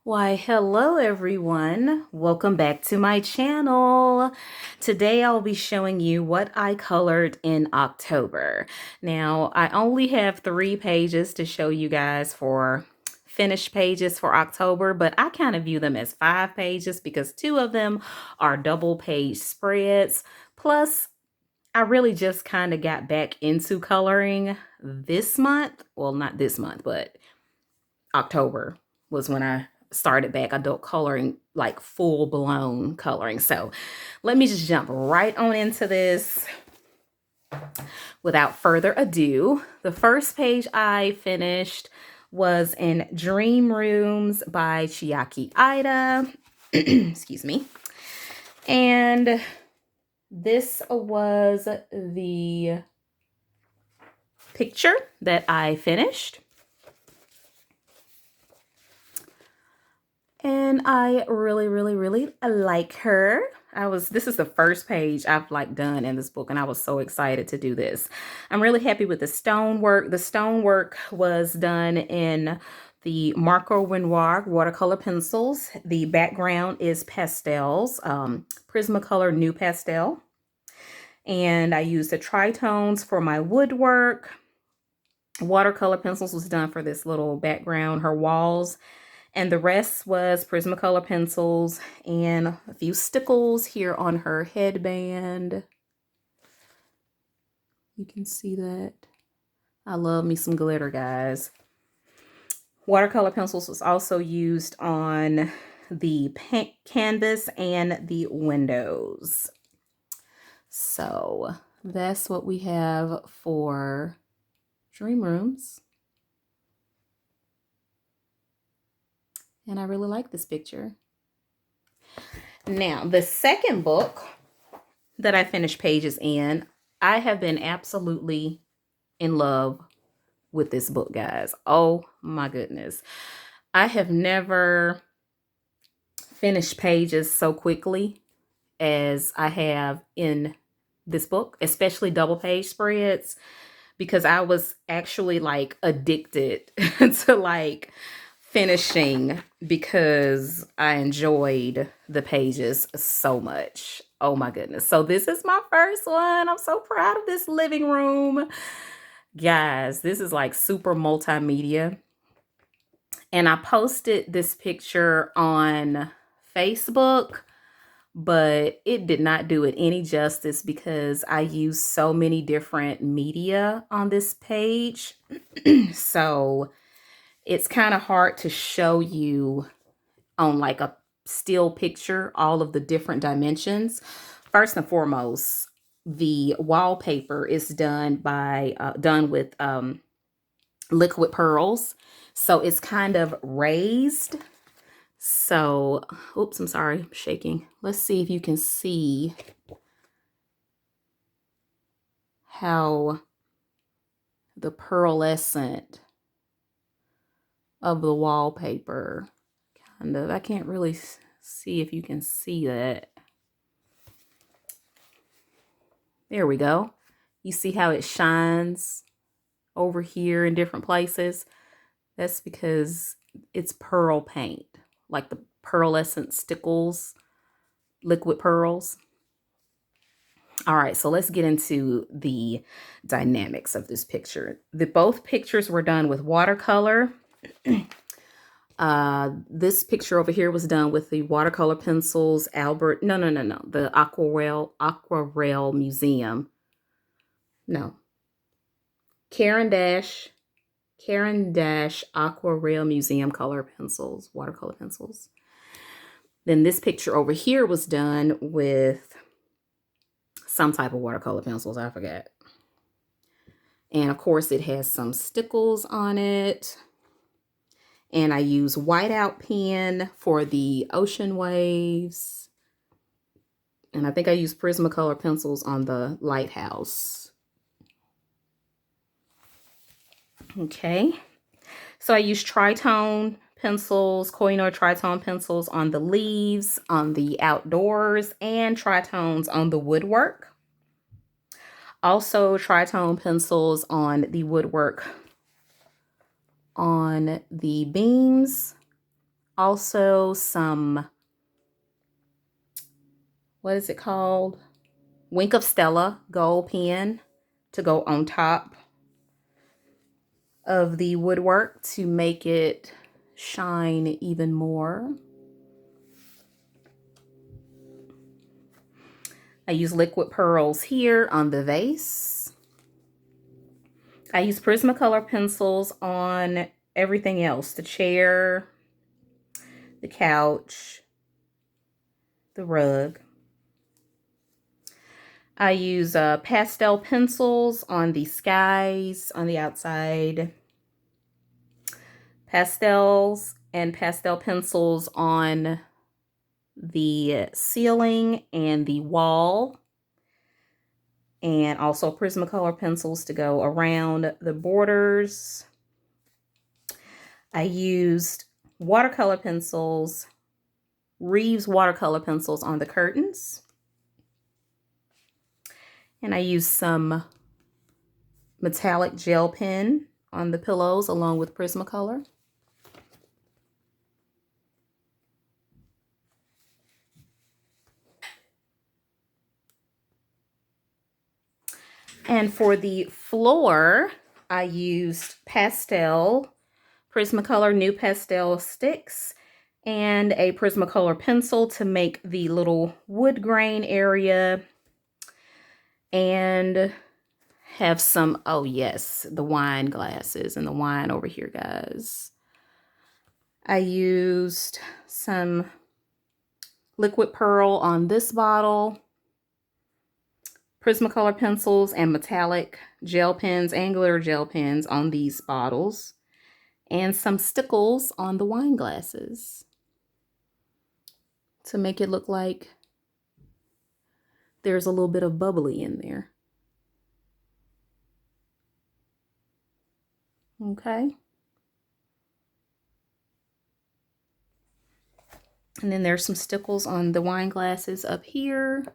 Why, hello everyone. Welcome back to my channel. Today I'll be showing you what I colored in October. Now, I only have 3 pages to show you guys for finished pages for October, but I kind of view them as 5 pages because 2 of them are double page spreads. Plus, I really just kind of got back into coloring this month. Well, not this month, but October was when I started back adult coloring, like full blown coloring. So let me just jump right on into this without further ado. The first page I finished was in Dream Rooms by Chiaki Ida. Excuse me. And this was the picture that I finished. And I really like her. This is the first page I've done in this book, and I was so excited to do this. I'm really happy with the stonework. The stonework was done in the Marco Renoir watercolor pencils. The background is pastels, Prismacolor New Pastel. And I used the tritones for my woodwork. Watercolor pencils was done for this little background, her walls. And the rest was Prismacolor pencils and a few stickles here on her headband. You can see that. I love me some glitter, guys. Watercolor pencils was also used on the canvas and the windows. So that's what we have for Dream Rooms. And I really like this picture. Now, the second book that I finished pages in, I have been absolutely in love with this book, guys. Oh my goodness. I have never finished pages so quickly as I have in this book, especially double page spreads, because I was actually addicted to finishing because I enjoyed the pages so much. Oh my goodness. So this is my first one. I'm so proud of this living room. Guys, this is like super multimedia. And I posted this picture on Facebook, but it did not do it any justice because I used so many different media on this page. So it's kind of hard to show you on like a still picture all of the different dimensions. First and foremost, the wallpaper is done with liquid pearls, so it's kind of raised. So oops, I'm sorry, I'm shaking. Let's see if you can see how the pearlescent of the wallpaper kind of, I can't really see if you can see that. There we go. You see how it shines over here in different places? That's because it's pearl paint, like the pearlescent stickles, liquid pearls. All right, so let's get into the dynamics of this picture. Both pictures were done with watercolor. This picture over here was done with the watercolor pencils, the Aquarelle Museum. No. Caran Dash Aquarelle Museum color pencils, watercolor pencils. Then this picture over here was done with some type of watercolor pencils, I forgot. And of course it has some stickles on it. And I use whiteout pen for the ocean waves. And I think I use Prismacolor pencils on the lighthouse. Okay. So I use tritone pencils, Koh-i-Noor tritone pencils on the leaves, on the outdoors, and tritones on the woodwork. Also tritone pencils on the woodwork on the beams. Also some, what is it called? Wink of Stella gold pen to go on top of the woodwork to make it shine even more. I use liquid pearls here on the vase. I use Prismacolor pencils on everything else, the chair, the couch, the rug. I use pastel pencils on the skies on the outside, pastels and pastel pencils on the ceiling and the wall, and also Prismacolor pencils to go around the borders. I used watercolor pencils, Reeves watercolor pencils on the curtains. And I used some metallic gel pen on the pillows along with Prismacolor. And for the floor, I used pastel, Prismacolor new pastel sticks, and a Prismacolor pencil to make the little wood grain area, and have some, oh yes, the wine glasses and the wine over here, guys. I used some liquid pearl on this bottle, Prismacolor pencils and metallic gel pens and glitter gel pens on these bottles, and some stickles on the wine glasses to make it look like there's a little bit of bubbly in there. Okay. And then there's some stickles on the wine glasses up here.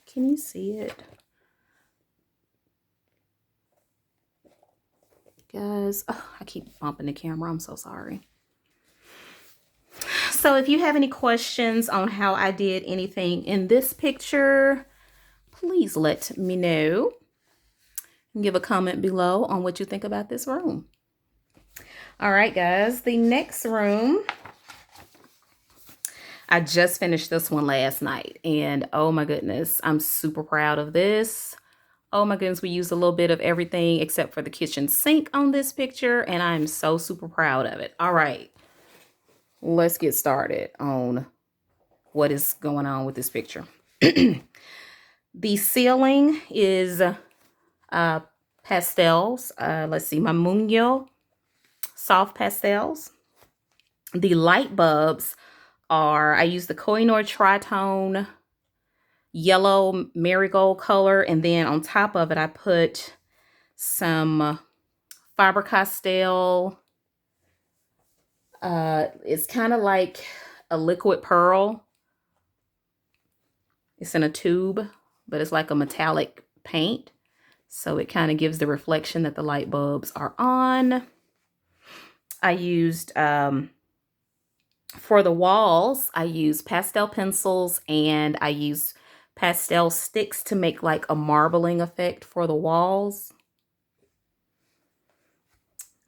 Can you see it? Guys, oh, I keep bumping the camera. I'm so sorry. So if you have any questions on how I did anything in this picture, please let me know. Give a comment below on what you think about this room. All right, guys, the next room, I just finished this one last night, and oh my goodness, I'm super proud of this. Oh my goodness, we used a little bit of everything except for the kitchen sink on this picture, and I'm so super proud of it. All right, let's get started on what is going on with this picture. The ceiling is pastels. Let's see, my Mungo soft pastels. The light bulbs are, I use the Kohinoor Tritone yellow marigold color, and then on top of it I put some Faber-Castell. It's kind of like a liquid pearl. It's in a tube, but it's like a metallic paint, so it kind of gives the reflection that the light bulbs are on. I used for the walls, I used pastel pencils, and I used pastel sticks to make like a marbling effect for the walls.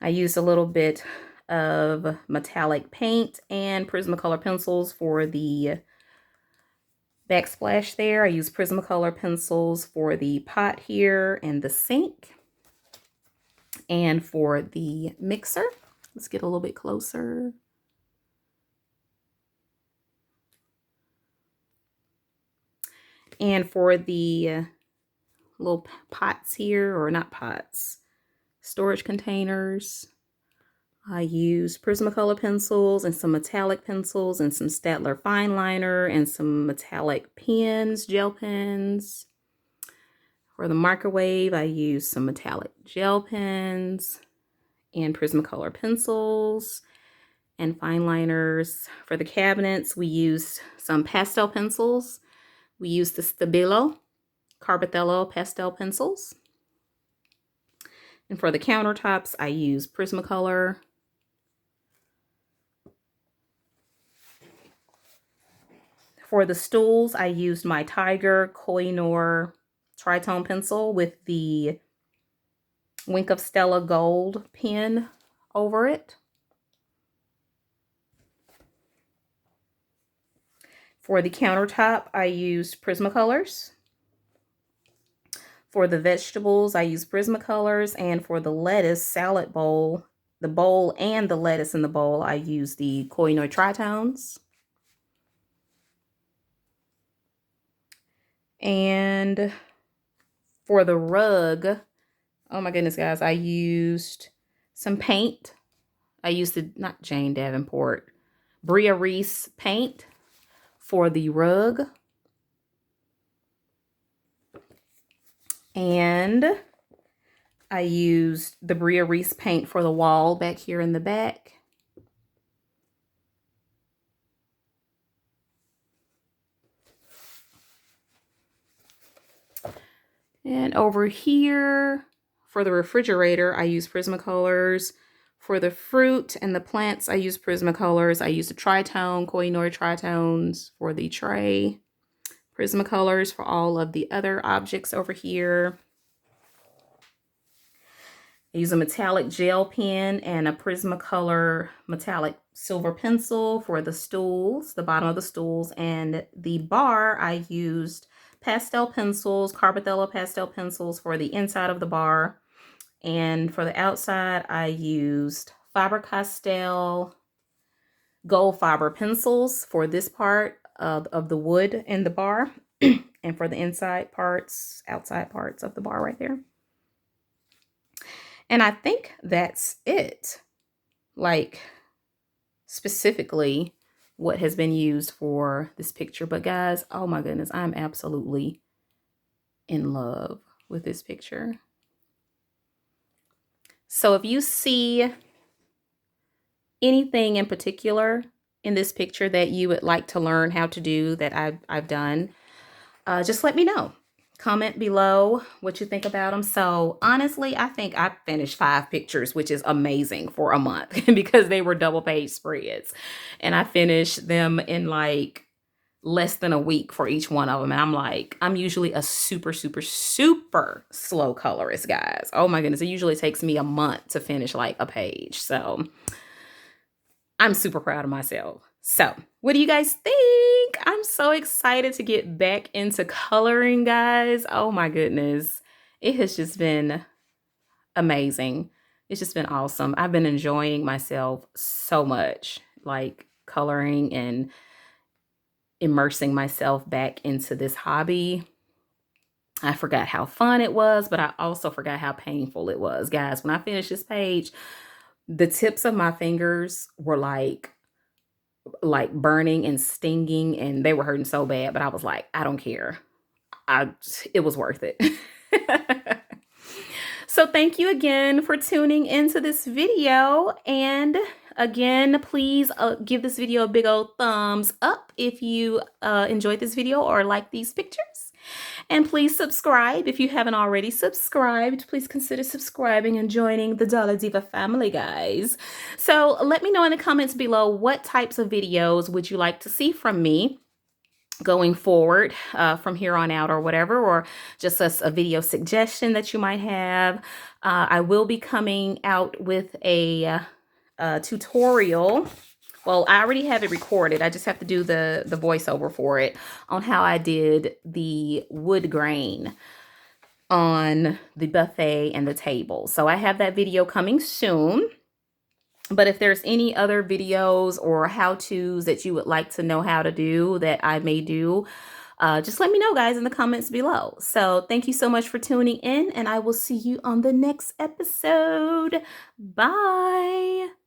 I used a little bit of metallic paint and Prismacolor pencils for the backsplash there. I used Prismacolor pencils for the pot here and the sink. And for the mixer, let's get a little bit closer. And for the little pots here, or not pots, storage containers, I use Prismacolor pencils and some metallic pencils and some Staedtler fine liner and some metallic pens, gel pens. For the microwave, I use some metallic gel pens and Prismacolor pencils and fine liners. For the cabinets, we used some pastel pencils. We used the Stabilo Carbothello pastel pencils. And for the countertops, I use Prismacolor. For the stools, I used my Tiger Koh-i-Noor Tritone pencil with the Wink of Stella Gold pen over it. For the countertop, I used Prismacolors. For the vegetables, I used Prismacolors. And for the lettuce salad bowl, the bowl and the lettuce in the bowl, I used the Koh-i-Noor Tritones. And for the rug, oh my goodness, guys, I used some paint. I used the, not Jane Davenport, Bria Reese paint for the rug. And I used the Bria Reese paint for the wall back here in the back. And over here for the refrigerator, I use Prismacolors. For the fruit and the plants, I use Prismacolors. I use the Tritone, Koh-i-Noor Tritones for the tray. Prismacolors for all of the other objects over here. I use a metallic gel pen and a Prismacolor metallic silver pencil for the stools, the bottom of the stools, and the bar I used pastel pencils, Carbothello pastel pencils for the inside of the bar. And for the outside, I used Faber-Castell gold fiber pencils for this part of the wood in the bar. And for the inside parts, outside parts of the bar right there. And I think that's it. Like, specifically what has been used for this picture. But guys, oh my goodness, I'm absolutely in love with this picture. So if you see anything in particular in this picture that you would like to learn how to do that I've done, just let me know. Comment below what you think about them. So honestly, I think I finished 5 pictures, which is amazing for a month because they were double page spreads. And I finished them in like less than a week for each one of them. And I'm like, I'm usually a super, super, super slow colorist, guys. Oh my goodness. It usually takes me a month to finish like a page. So I'm super proud of myself. So what do you guys think? I'm so excited to get back into coloring, guys. Oh my goodness. It has just been amazing. It's just been awesome. I've been enjoying myself so much, like coloring and immersing myself back into this hobby. I forgot how fun it was, but I also forgot how painful it was. Guys, when I finished this page, the tips of my fingers were like burning and stinging, and they were hurting so bad, but I was like, I don't care. It was worth it. So thank you again for tuning into this video. And again, please give this video a big old thumbs up if you enjoyed this video or like these pictures. And please subscribe if you haven't already subscribed. Please consider subscribing and joining the Dollardiva family, guys. So let me know in the comments below what types of videos would you like to see from me going forward from here on out or whatever, or just a video suggestion that you might have. I will be coming out with a tutorial. Well, I already have it recorded. I just have to do the voiceover for it on how I did the wood grain on the buffet and the table. So I have that video coming soon. But if there's any other videos or how-tos that you would like to know how to do that I may do, just let me know, guys, in the comments below. So thank you so much for tuning in, and I will see you on the next episode. Bye.